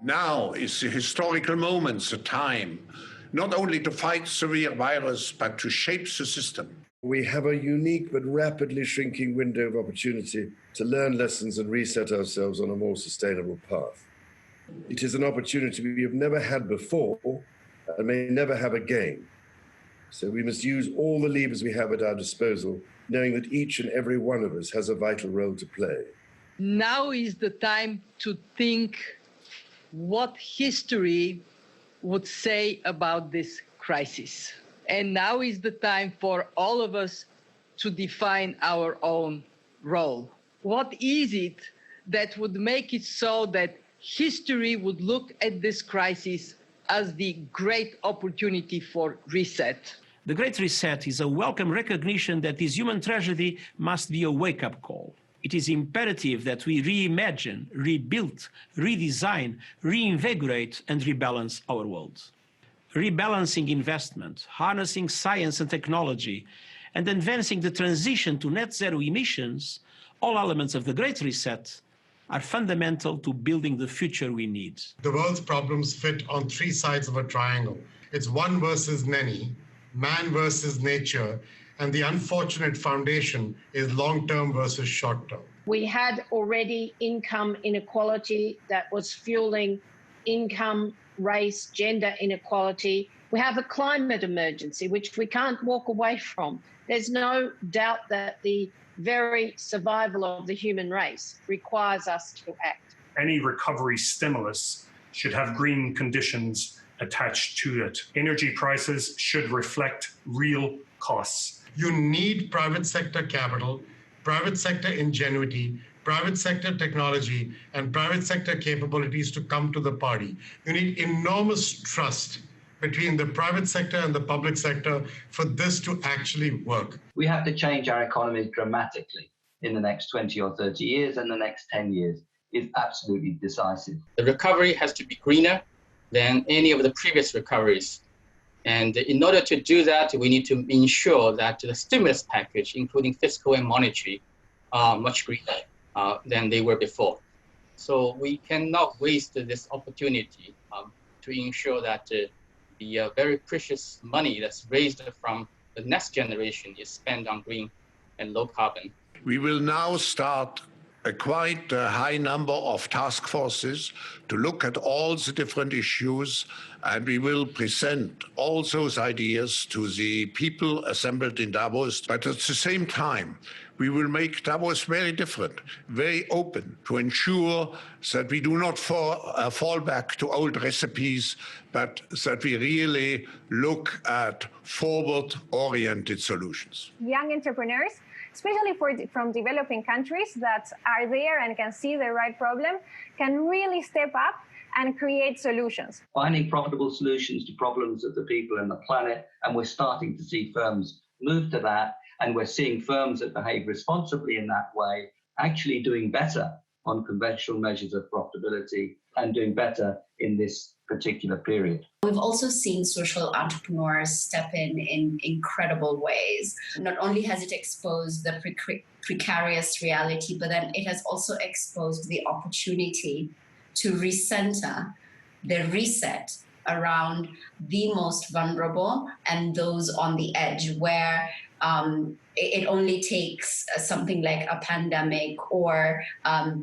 Now is the historical moment, the time, not only to fight severe virus, but to shape the system. We have a unique but rapidly shrinking window of opportunity to learn lessons and reset ourselves on a more sustainable path. It is an opportunity we have never had before and may never have again. So we must use all the levers we have at our disposal, knowing that each and every one of us has a vital role to play. Now is the time to think what history would say about this crisis. And now is the time for all of us to define our own role. What is it that would make it so that history would look at this crisis as the great opportunity for reset? The Great Reset is a welcome recognition that this human tragedy must be a wake-up call. It is imperative that we reimagine, rebuild, redesign, reinvigorate, and rebalance our world. Rebalancing investment, harnessing science and technology, and advancing the transition to net zero emissions, all elements of the Great Reset, are fundamental to building the future we need. The world's problems fit on three sides of a triangle. It's one versus many, man versus nature, and the unfortunate foundation is long-term versus short-term. We had already income inequality that was fueling income, race, gender inequality. We have a climate emergency, which we can't walk away from. There's no doubt that the very survival of the human race requires us to act. Any recovery stimulus should have green conditions attached to it. Energy prices should reflect real costs. You need private sector capital, private sector ingenuity, private sector technology, and private sector capabilities to come to the party. You need enormous trust between the private sector and the public sector for this to actually work. We have to change our economies dramatically in the next 20 or 30 years, and the next 10 years is absolutely decisive. The recovery has to be greener than any of the previous recoveries. And in order to do that, we need to ensure that the stimulus package, including fiscal and monetary, are much greener than they were before. So we cannot waste this opportunity to ensure that the very precious money that's raised from the next generation is spent on green and low carbon. We will now start a quite high number of task forces to look at all the different issues, and we will present all those ideas to the people assembled in Davos. But at the same time, we will make Davos very different, very open, to ensure that we do not fall back to old recipes, but that we really look at forward-oriented solutions. Young entrepreneurs, especially from developing countries that are there and can see the right problem, can really step up and create solutions. Finding profitable solutions to problems of the people and the planet, and we're starting to see firms move to that, and we're seeing firms that behave responsibly in that way actually doing better on conventional measures of profitability and doing better in this particular period. We've also seen social entrepreneurs step in incredible ways. Not only has it exposed the precarious reality, but then it has also exposed the opportunity to recenter the reset around the most vulnerable and those on the edge, where it only takes something like a pandemic or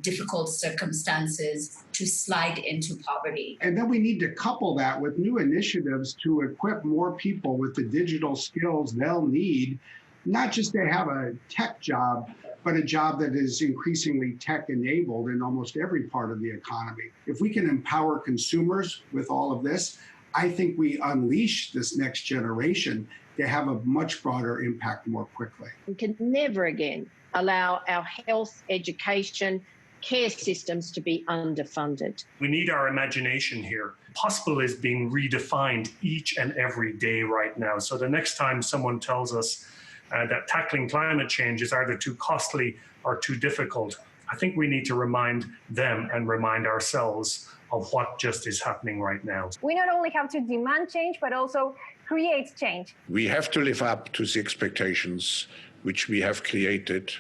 difficult circumstances to slide into poverty. And then we need to couple that with new initiatives to equip more people with the digital skills they'll need, not just to have a tech job, but a job that is increasingly tech-enabled in almost every part of the economy. If we can empower consumers with all of this, I think we unleash this next generation to have a much broader impact more quickly. We can never again allow our health, education, care systems to be underfunded. We need our imagination here. Possible is being redefined each and every day right now. So the next time someone tells us that tackling climate change is either too costly or too difficult, I think we need to remind them and remind ourselves of what just is happening right now. We not only have to demand change, but also create change. We have to live up to the expectations which we have created,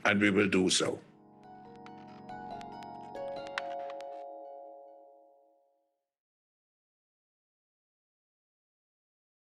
and we will do so.